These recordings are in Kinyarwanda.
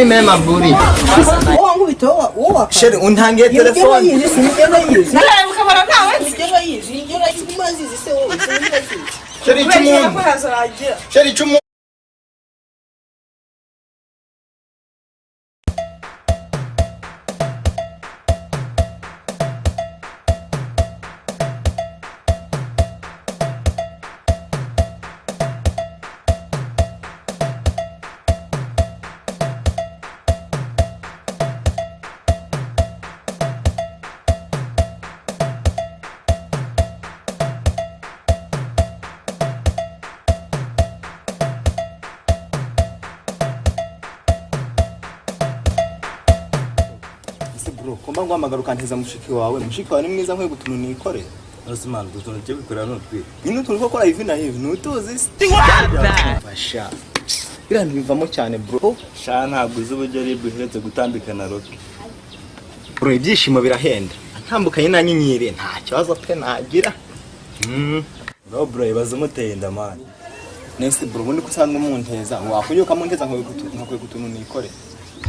Mema buri. Sheri untangiye telefone. Sheri chumu. Bro, komba ngwamagara ukanteza mushiki wawe ni mwiza nkwe gutuntu nikore. Osman, dutuntu cyo bikorera no twi. Nyine turi gukora ivi na ivi, nutuzi. Basha. Birantu bivamo cyane bro. Sha ntabwo uzuburyo ari buheretse gutambikana roki. Bro, ibyishimo birahenda. Ntambukanye na nyinyire, nta kibazo pe nagira. Bro, ibaze muteye ndamani. Nese bro, ubundi kusanzwe munteza, wakunyuka munteza nkwe gutuntu nikore.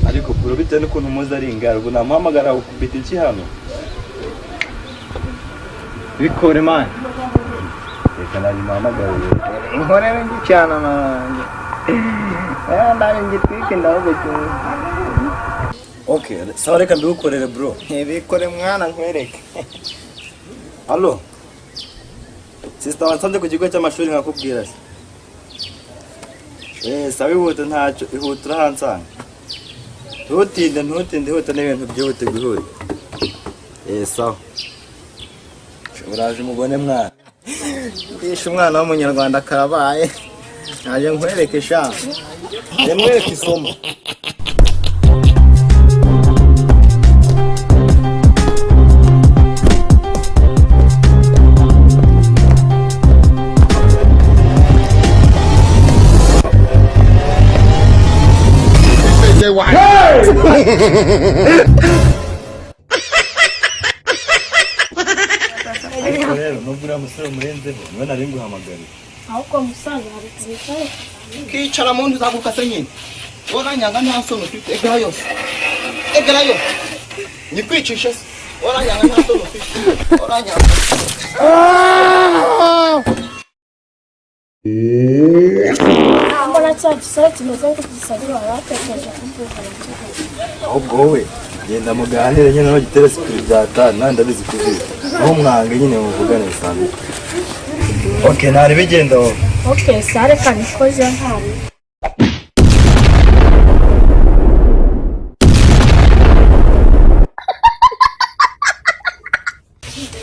Ariko bro bite n'ukuntu muza ari ingargo namuhamagara ukubita iki hano. Bikore man. Reka nari muhamagara. Inkorere ngicyana manje. Ndari ngitwike ndavuga. Okay, sawa reka mbigukorere bro. Bikore mwana nkwereke. Allo. Sister wansabye ku kigo cy'amashuri nkakubwira se. Sawa ihute ntacyo ihutira hansanga. Ntutinde ihute n'ibintu byihute guhura. Sawa. Uraje umugone mwana. Bishe umwana w'umunyarwanda karabaye. Naje nkwereke sha. Nemwereke isomo. Rero nubura musore murenzeho mwe nari nguhamagara. Ahubwo musaza hari zikaye. Kicara muntu zagukase nyine. Oranyanga nta sono ufite egarayo. Nikwicisha se. Oranyanga nta sono ufite. Oranyanga. Mbona cyane kimeze nk'ikisabiro baratekereje kumvuga. Ahubwo wowe genda muganire nyine no gitere spirit data nandabizi kuziza. Aho mwange nyine muvugane cyane. Okay, nari bigenda wowe. Okay, sare kanikoze ntari.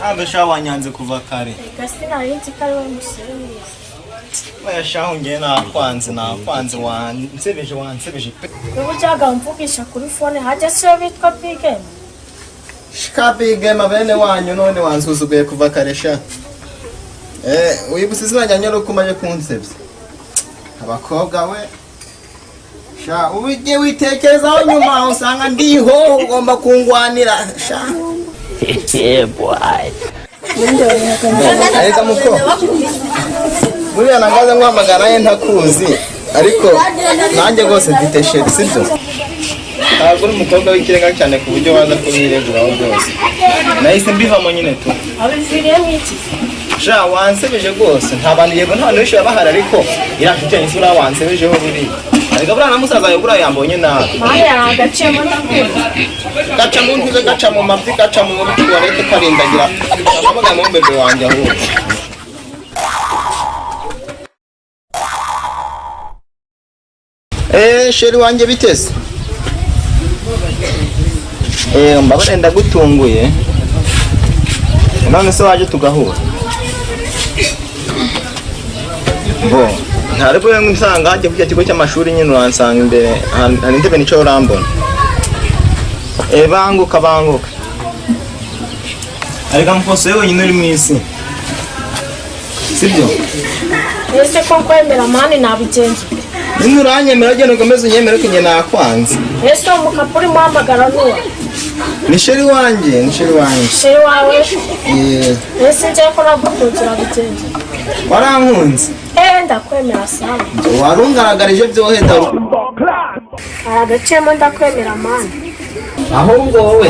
Abesha wanyanze kuva kare. Gasina yinzi kare wa musore. Bayashaho ngiye nakwanze wansebeje pe. Ubu cyaga mvugisha kuri phone hajya se bitwa bigeme. Shika bigeme bene wanyu none wansuzuguye kuva kare sha. Uyibusizira nyanyoro kumaje kunsebye. Abakobwa we sha ubije witekerezaho nyuma usanga ndiho ugomba kungwanira sha. Boy. Ariko muko buriya nangaze nkwamagara ye ntakuzi ariko nanjye gose mfite sheri sibyo ntabwo uri umukobwa w'ikirenga cyane ku buryo waza kubireguraho byose nahise mbivamo nyine tu Abiviriye mwiki sha wansebeje gose nta bantu yego nta n'ushi yabahara ariko irashitanye isura wansebejeho buri ariko buriya namusaza yo buriya yambonye nabi maya yaragacemo ndakuza gaca mu ntuze gaca mu mavi gaca mu rutugu wareke karindagira amaga mu mbebe wanjye ahubwo sheri wanjye bitese mbabare ndagutunguye none se waje tugahura bo ntariko yangu nsanga haje kujya kigo cy'amashuri nyine uransanga imbere hari intebe nico urambona banguka ariko mfose yewe nyine uri mwisi sibyo ese ko kwemera mani nabigenze nyine uranyemera genda ukomeze unyemere ko nyine nakwanze ese umukapuri muhamagara nuwa ni sheri wanjye sheri wawe ese nje ko nagutungira bigenze warankunze ndakwemera sana warungaragarije byoheda agacemo ndakwemera mani. ahubwo wowe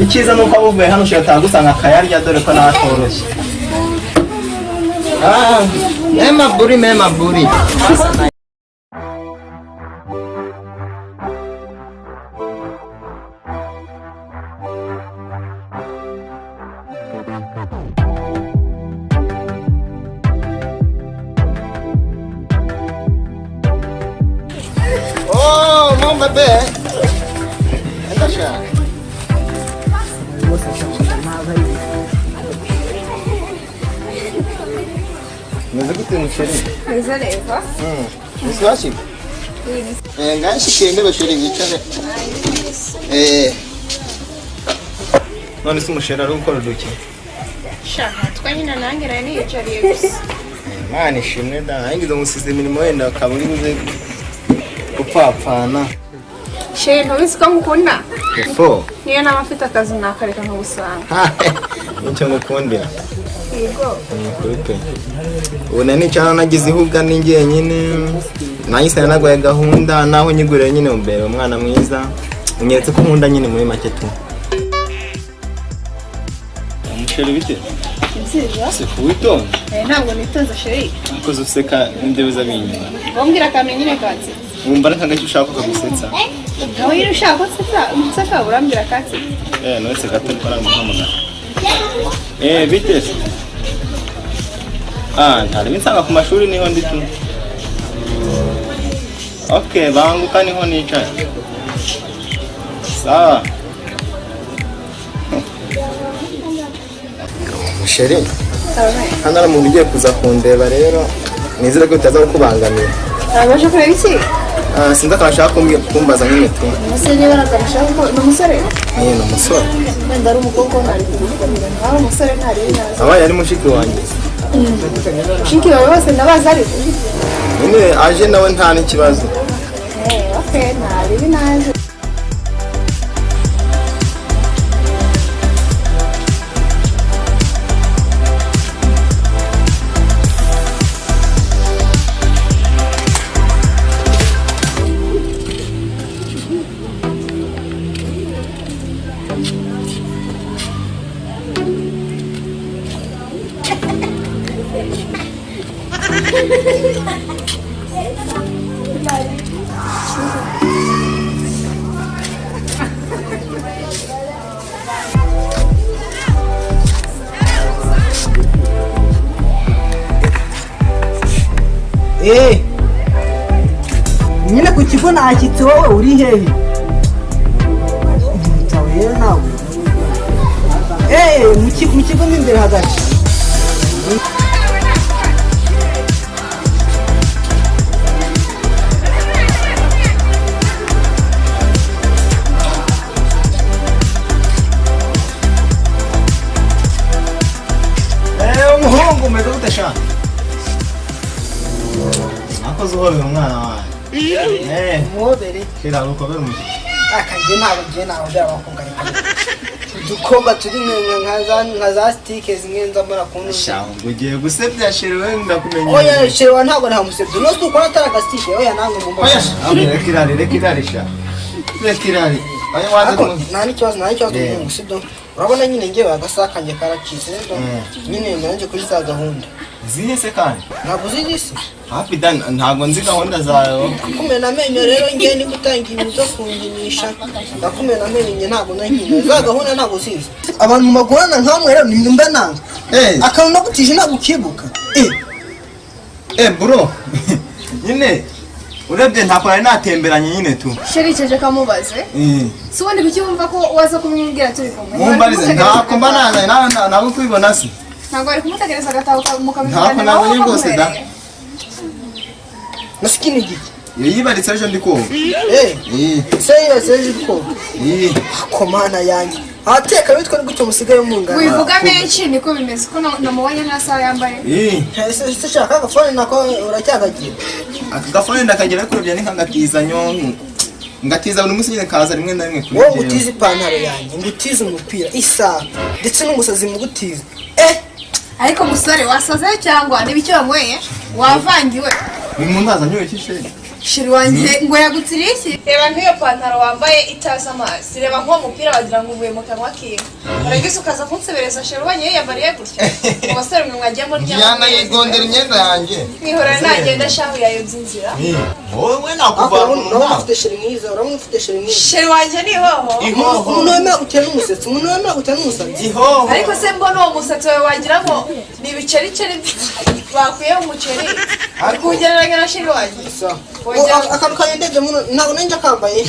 icyiza nuko abuvuye hano ushobora gusanga akayarya dore ko nawe atoroshye. Mema buri mon bébé. Meze gute musheri? Meze neza. Biswashi? Ngashi kende basheri bicare. None se musheri ari gukora duke? Shaka twanyina nangira niyicariye gusa. Mwana ishimwe da, aingize musize imirimo wenda kaburi buze gupfapfana. Sheri ntubizi ko ngukunda? Efo. Niyo nama afite akazi nakareka nkagusanga. Nicyo ngukundira. Yego. Kurupe. Ubona ni cyane nagize ihuga ningiye nyine. Nahise nagwaye gahunda naho nyigurira nyine umbere umwana mwiza. Unyeretse ko nkunda nyine muri make tu. Musheri bite? Nziza. Sifu witonze. Ntabwo nitonze sheri. Ukoze useka indebe binyuma. Bombwira kamenye nyine katse. Wumva nakagace ushaka kugusetsa. Aho yiri ushaka gusetsa urambwira katse. Nose gato para muhamagara. Bite? Ntari nsanga ku mashuri niho ndi tu. Okay, banguka niho nicaye. Sawa. Musheri. Hano mu bigiye kuza kundeba rero. Nizere ko utaza kukubangamira. Abaje kureba iki? Sinzi akashaka kumbaza nyine tu. Umusore niba arakashaka ko n'umusore? Ni umusore. Wenda ari umukobwa ntari kugukorera. Aho umusore ntari nazo. Aba yari mushiki wanjye. Mushiki wawe bose ndabaza ari. Nyine aje nawe nta n'ikibazo. Okay, ntari binaje. Nyine ku kigo nakitse wowe uri hehe? Utawe nawe. Mu kigo n'imbere hagati. Umuhungu umeze gute sha? Nakoze uhobera umwana wawe. Muhobere. Kira ukobera umushyi. Akanje ntabwo by'abakungarika. Udukobwa turi nka za stike zimwe nzamura kuntu. Sha ugiye gusebya sheri we ndakumenye. Oya sheri wa ntabwo ntamusebye. No tukora ataraga stike. Oya nange mumba. Rekirari sha. Rekirari. Oya waza nta n'ikibazo n'umuntu sibyo. Urabona nyine ngewe agasakanje karacitse rero. Nyine nanje kuri za gahunda. Zihe se kandi? Ntabwo zizise. Happy dan ntabwo nzi gahunda zawe. Kumena amenyo rero ngiye ni gutangira ibyo kunginisha. Ndakumena amenyo nge ntabwo nankina. Za gahunda ntabwo zize. Abantu magorana nkamwe rero ni mba nanga. Akantu nagutije ntabwo kibuka. Bro. Nyine urebye ntakora natemberanye nyine tu. Sheri cyeje kamubaze. Si wandi kucyumva ko waza kumubwira turi kumwe. Mumbarize ntako mbanaza nabo kwibona si. Ntabwo ari kumutegereza agataha Ntako mukabivugana nabonye rwose da. Nasikini giki. Yibaritse ejo ndi koga. Seje ko. Komana yanjye. Ateka bitwa ni gutyo musigaye mu ngana. Wivuga menshi niko bimeze ko namubonye nta saha yambaye. Se shaka agafone nako uracyagagira. Agafone ndakagira ko bya nkangatiza nyonko. Ngatiza buri munsi nyine kaza rimwe na rimwe kuri. Wowe gutiza ipantaro yanjye, ngutiza umupira, isaha ndetse n'umusazi mu gutiza. Ariko musore wasaze cyangwa nibicyo wanyweye wavangiwe. Uyu muntu azanyoye kisheri. sheri wanjye ngo yagutiriye iki? Reba nk'iyo pantaro wambaye itaza amazi. Reba nk'uwo mupira wagira ngo uvuye mu kanwa kiwe. Uragize ukaza kunsebereza sheri wanjye yiyambariye gutya. Umusore mwe mwagiye muri Diana yigondera imyenda yanjye. Mwihora nagenda shahu yayobye inzira. Wowe nakuvana uramufite sheri mwiza uramufite sheri mwiza Sheri wanjye ni hoho. umuntu wemera gutera umusatsi umuntu wemera gutera umusatsi ihoho. Ariko se mbona uwo musatsi wawe wagira ngo ni ibicericeri bakuye umuceri. Ariko ugereranya na sheri wanjye. akantu kayendeze ntabwo nanjye akambaye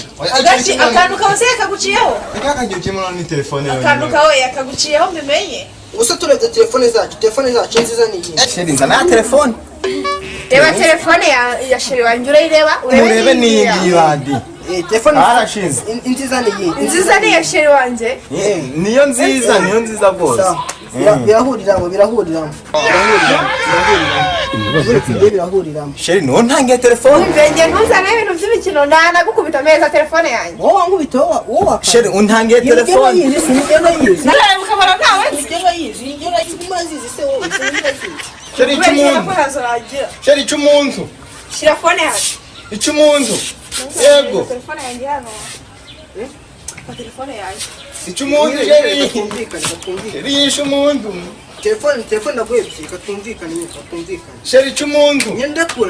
Akantu kawe se kaguciyeho. Akagiye kimwe ni telefone yawe. Akantu kawe yakaguciyeho mbimenye. gusa turebye telefone zacu nziza ni iyi Sheri nzana ya telefone. Reba telefone ya sheri wanjye urayireba. Urebe ni bandi. telefone Arashize. nziza ni iyi Nziza ni ya sheri wanjye. Niyo nziza rwose. birahuriramo Sheri no ntangiye telefone. Umvenge ntuzane ibintu by'imikino nagukubita ameza telefone yanjye. wowe wankubita wowe Sheri untangiye telefone. Naraye mukabara nawe. Sheri Sheri cy'umuntu. Shira phone yanjye. Icy'umuntu. Yego. Telefone yanjye hano. Telefone yanjye. Icy'umuntu Sheri. Sheri yishumuntu. telefone ndagwebye katumvikana. Sheri cy'umuntu.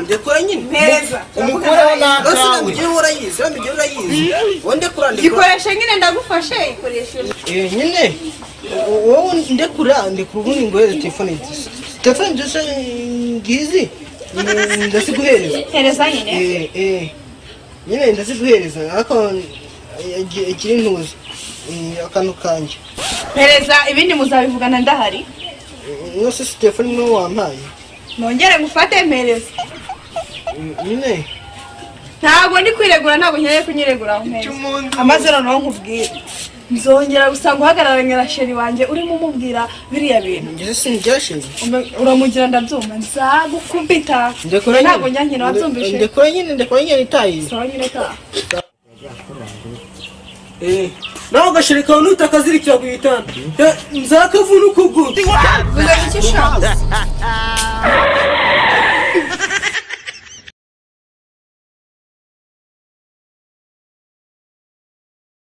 ndekura nyine Mpereza. Umukoreho nakawe. Urayizi ndekura Ikoreshe nyine ndagufashe ikoreshe. nyine wowe ndekura ubundi ngohereza telefone nziza ngizi ndaziguhereza Hereza nyine. nyine ndaziguhereza ariko ikiri ntuzi akantu kanjye Mpereza ibindi muzabivugana ndahari. nose si telefone imwe wampaye Nongere ngufate mpereza. nyine Ntabwo ndi kwiregura ntabwo nkeneye kunyiregura mpereza. Amazero no nkubwira. Nzongera gusanga uhagararanye na sheri wanjye urimo umubwira biriya bintu. ngeze sinjyashize Uramugira ndabyumva nzagukubita. Ntabwo nyankina wabyumvishe. ndekura nyine itayize Sawa nyine ta. nawe ugashirika ntutakazirikira ku gitanda nzakavuna ukuguru Vuga iki sha?